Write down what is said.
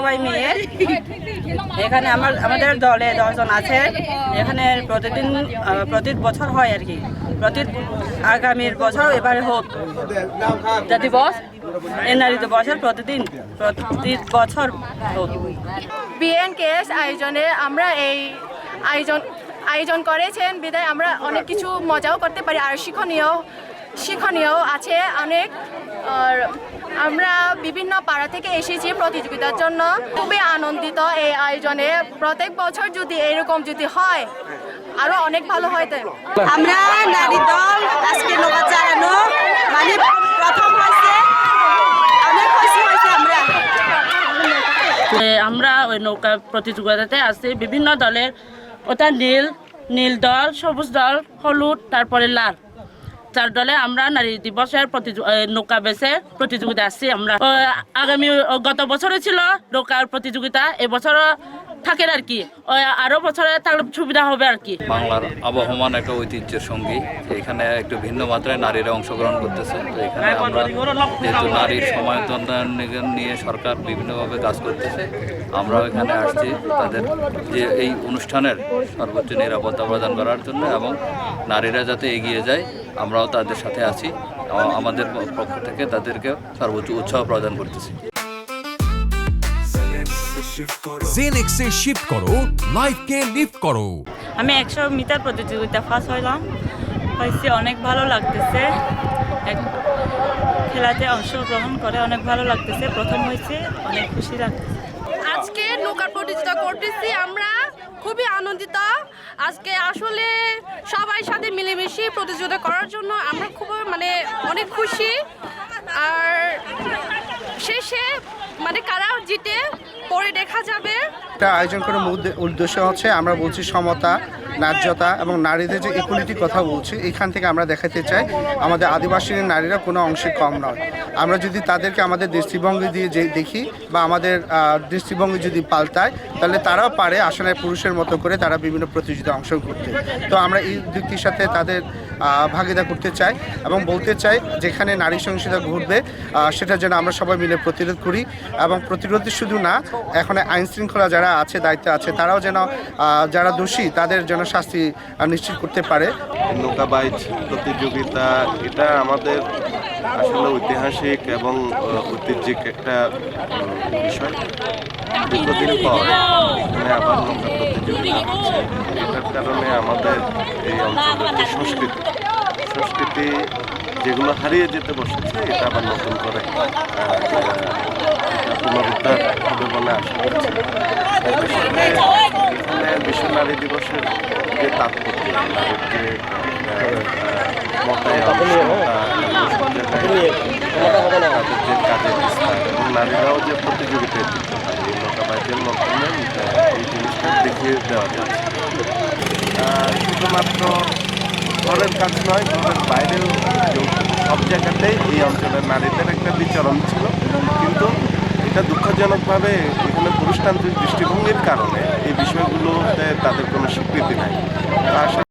সবাই মেয়ে। এখানে আমাদের দলে 10 জন আছে। এখানে প্রতি বছর হয় আর কি, আগামীর বছর এবারে হোক দিবস, এই নারী দিবসের প্রতি বছর হোক। বিএনকেএস আয়োজনে আমরা এই আয়োজন করেছেন বিদায় আমরা অনেক কিছু মজাও করতে পারি, আর শিক্ষণীয় আছে অনেক। আর আমরা বিভিন্ন পাড়া থেকে এসেছি প্রতিযোগিতার জন্য, খুবই আনন্দিত এই আয়োজনে। প্রত্যেক বছর যদি এরকম যদি হয় আরো অনেক ভালো হয়। আমরা নারী দল আজকে নৌকা চালানো মানে প্রথম হয়েছে, অনেক খুশি হয়েছে। আমরা ওই নৌকা প্রতিযোগিতাতে আছি বিভিন্ন দলের, ওটা নীল দল, সবুজ দল, হলুদ, তারপরে লাল, 4 দলে আমরা নারী দিবসের নৌকা বেসে প্রতিযোগিতা আসছি। আমরা গত বছরে ছিল নৌকার প্রতিযোগিতা, এবছরও থাকে আর কি, আরো বছরে থাকলে সুবিধা হবে আর কি। বাংলার আবহমান একটা ঐতিহ্যের সঙ্গী, এখানে একটু ভিন্ন মাত্রায় নারীরা অংশগ্রহণ করতেছে। তো এখানে আমরা যেহেতু নারীর সমাজোন্নয়ন নিয়ে সরকার বিভিন্নভাবে কাজ করতেছে, আমরাও এখানে আসছি তাদের যে এই অনুষ্ঠানের সর্বোচ্চ নিরাপত্তা প্রদান করার জন্য, এবং নারীরা যাতে এগিয়ে যায় আমরাও তাদের সাথে আছি। আমাদের পক্ষ থেকে তাদেরকে সর্বোচ্চ উৎসাহ প্রদান করতেছি। জেনেক্সে শিফট করো, লাইফকে লিফট করো। আমি 100 মিটার প্রতিযোগিতা ফার্স্ট হয়েছি, অনেক ভালো লাগতেছে। খেলাতে অংশগ্রহণ করে অনেক ভালো লাগতেছে, প্রথম হয়েছে, অনেক খুশি লাগতেছে। আজকে নৌকার প্রতিযোগিতা করতেছি, আমরা খুবই আনন্দিত। আজকে আসলে সবাই সাথে মিলেমিশে প্রতিযোগিতা করার জন্য আমরা খুব অনেক খুশি। আর শেষে কারা জিতে পরে দেখা যাবে। এটা আয়োজন করার উদ্দেশ্য হচ্ছে আমরা বলছি সমতা, ন্যায্যতা এবং নারীদের যে ইকুয়ালিটি কথা বলছি, এখান থেকে আমরা দেখাতে চাই আমাদের আদিবাসী নারীরা কোনো অংশে কম নয়। আমরা যদি তাদেরকে আমাদের দৃষ্টিভঙ্গি দিয়ে দেখি বা আমাদের দৃষ্টিভঙ্গি যদি পাল্টায়, তাহলে তারাও পারে আসলে পুরুষের মতো করে তারা বিভিন্ন প্রতিযোগিতায় অংশগ্রহণ করতে। তো আমরা এই যুক্তির সাথে তাদের ভাগিদার করতে চাই এবং বলতে চাই যেখানে নারী সহিংসতা ঘটবে সেটা যেন আমরা সবাই মিলে প্রতিরোধ করি, এবং প্রতিরোধ শুধু না, এখন আইন শৃঙ্খলা যারা আছে, দায়িত্বে আছে, তারাও যেন যারা দোষী তাদের যেন শাস্তি নিশ্চিত করতে পারে। নৌকাবাইজ প্রতিযোগিতা এটা আমাদের আসলে ঐতিহাসিক এবং ঐতিহ্যিক একটা বিষয়। দীর্ঘদিন পর এখানে আবার নৌকা প্রতিযোগিতা হচ্ছে, এটার কারণে আমাদের এই অঞ্চলের যে সংস্কৃতি যেগুলো হারিয়ে যেতে বসেছে, এটা আবার নতুন করে পুনরুদ্ধার হবে বলে আশা করছি। এখানে বিশ্ব নারী দিবসের যে তাৎপর্য, নারীর যে তাদের যে কাজের বিস্তার এবং নারীরাও যে প্রতিযোগিতায় দিতে পারে, এই নৌকাবাইজের মাধ্যমে এই জিনিসটা দেখিয়ে দেওয়া যাচ্ছে। শুধুমাত্র ঘরের কাজ নয়, ঘরের বাইরেও সব জায়গাতেই এই অঞ্চলের নারীদের একটা বিচরণ ছিল, কিন্তু এটা দুঃখজনকভাবে এখানে পুরুষতান্ত্রিক দৃষ্টিভঙ্গির কারণে এই বিষয়গুলোতে তাদের কোনো স্বীকৃতি নাই।